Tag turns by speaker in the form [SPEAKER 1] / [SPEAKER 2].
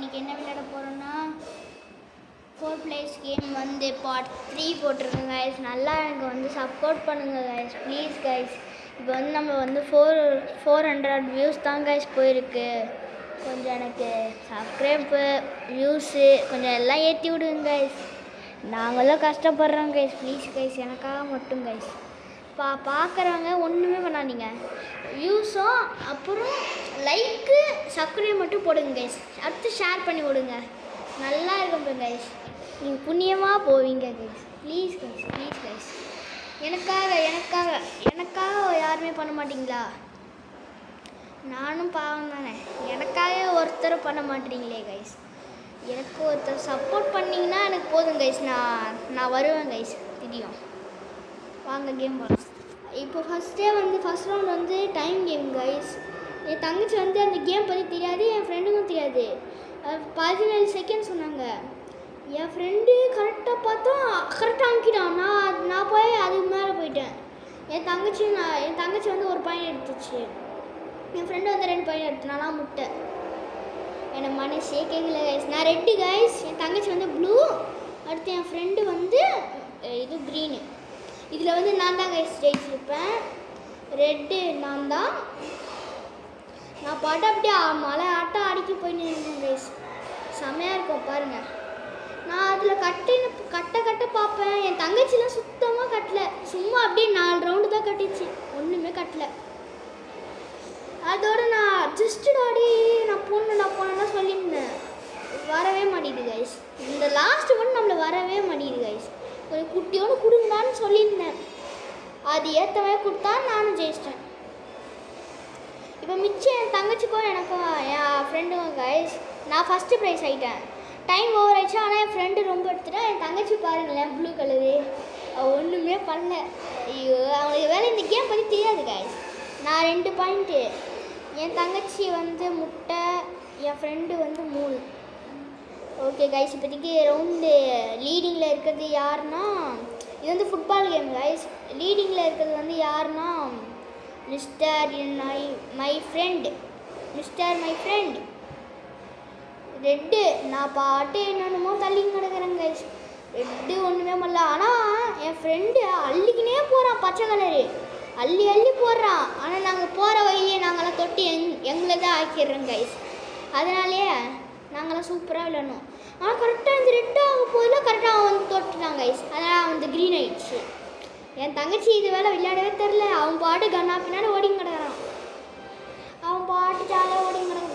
[SPEAKER 1] இன்றைக்கி என்ன விளையாட போகிறோன்னா 4 players கேம் வந்து பார்ட் 3 போட்டிருக்கேன் கைஸ். நல்லா எனக்கு வந்து சப்போர்ட் பண்ணுங்கள் கைஸ், ப்ளீஸ் கைஸ். இப்போ வந்து நம்ம வந்து 400 வியூஸ் தான் கைஸ் போயிருக்கு. கொஞ்சம் எனக்கு சப்ஸ்கிரைப்பு வியூஸு கொஞ்சம் எல்லாம் ஏற்றி விடுங்க கைஸ். நாங்களும் கஷ்டப்படுறோம் கைஸ், ப்ளீஸ் கைஸ், எனக்காக மட்டும் கைஸ். பார்க்குறவங்க ஒன்றுமே பண்ணாதீங்க, வியூஸும் அப்புறம் லைக்கு சப்ஸ்கிரைப் மட்டும் போடுங்க கைஸ். அடுத்து ஷேர் பண்ணி விடுங்க, நல்லா இருக்கும் கைஸ். நீங்கள் புண்ணியமாக போவீங்க guys, please guys, please guys. எனக்காக யாருமே பண்ண மாட்டிங்களா? நானும் பாவம் தானே, எனக்காக ஒருத்தர் பண்ண மாட்டீங்களே கைஸ். எனக்கு ஒருத்தர் சப்போர்ட் பண்ணிங்கன்னா எனக்கு போதும் கைஸ். நான் வருவேன் கைஸ் தெரியும். வாங்க கேம் போகலாம். இப்போ ஃபஸ்ட் ரவுண்ட் வந்து டைம் கேம் கைஸ். என் தங்கச்சி வந்து அந்த கேம் பற்றி தெரியாது, என் ஃப்ரெண்டுக்கும் தெரியாது. 17 செகண்ட் சொன்னாங்க. என் ஃப்ரெண்டு கரெக்டாக பார்த்தா கரெக்டாக அமுக்கிட்டான். நான் போய் அதுக்கு மேலே போயிட்டேன். என் தங்கச்சி வந்து 1 பாயிண்ட் எடுத்துச்சு, என் ஃப்ரெண்டு வந்து 2 பாயிண்ட் எடுத்துனானா முட்டை. எனக்கு மனசே கேட்கல கைஸ். நான் ரெட்டு கைஸ், என் தங்கச்சி வந்து ப்ளூ, அடுத்து என் ஃப்ரெண்டு வந்து இது க்ரீனு. இதில் வந்து நான் தான் கைஸ் ஜெயிச்சிருப்பேன். ரெட்டு நான் தான். நான் பாட்டு அப்படியே மழை ஆட்டம் அடிக்க போயின்னு இருக்கேன் கைஸ், செம்மையாக இருக்கும் பாருங்கள். நான் அதில் கட்ட பார்ப்பேன். என் தங்கச்சிலாம் சுத்தமாக கட்டலை, சும்மா அப்படியே 4 ரவுண்டு தான் கட்டிச்சு, ஒன்றுமே கட்டலை. அதோடு நான் அட்ஜஸ்டட் ஆடி நான் போனேன்னா சொல்லியிருந்தேன், வரவே மாட்டேங்குது கைஸ். இந்த லாஸ்ட்டு ஒன்று நம்மளை வரவே மாட்டேங்குது கைஸ். ஒரு குட்டியோடு கொடுங்களான்னு சொல்லியிருந்தேன், அது ஏற்றவே கொடுத்தா நானும் ஜெயிச்சிட்டேன். இப்போ மிச்சம் என் தங்கச்சிக்கும் எனக்கும் என் ஃப்ரெண்டுக்கும் கைஸ் நான் ஃபஸ்ட்டு ப்ரைஸ் ஆகிட்டேன். டைம் ஓவர் ஆயிடுச்சு, ஆனால் என் ஃப்ரெண்டு ரொம்ப எடுத்துட்டேன். என் தங்கச்சி பாருங்களேன் ப்ளூ கலரு, ஒன்றுமே பண்ணல. ஐயோ, அவங்களுக்கு வேலை இந்த கேம் பற்றி தெரியாது கைஸ். நான் 2 பாயிண்ட்டு, என் தங்கச்சி வந்து முட்டை, என் ஃப்ரெண்டு வந்து 3. ஓகே கைஸ், இப்போதைக்கு ரவுண்டு லீடிங்கில் இருக்கிறது யாருன்னா, இது வந்து ஃபுட்பால் கேம் கைஸ். லீடிங்கில் இருக்கிறது வந்து யாருன்னா மிஸ்டர் மை ஃப்ரெண்ட். ரெட்டு நான் பாட்டு என்னென்னமோ தள்ளி கிடக்குறேன் கைஸ். ரெட்டு ஒன்றுமே பண்ணல, ஆனால் என் ஃப்ரெண்டு அள்ளிக்கினே போகிறான், பச்சை கலரு அள்ளி போடுறான். ஆனால் நாங்கள் போகிற வழியே நாங்களாம் தொட்டி எங்களை தான் ஆக்கிடுறோம் கைஸ். அதனாலேயே நாங்களாம் சூப்பராக விளையாடணும். ஆனால் கரெக்டாக இந்த ரெட்டாக போதில் கரெக்டாக அவன் வந்து தொட்டுட்டான் கைஸ், அதனால் அவன் வந்து க்ரீன் ஆகிடுச்சு. என் தங்கச்சி இது வேலை விளையாடவே தெரில, அவன் பாட்டு கண்ணா பின்னாடி ஓடிங்க கிடக்குறான். அவன் பாட்டு ஜாலியாக ஓடிங்க கிடக்க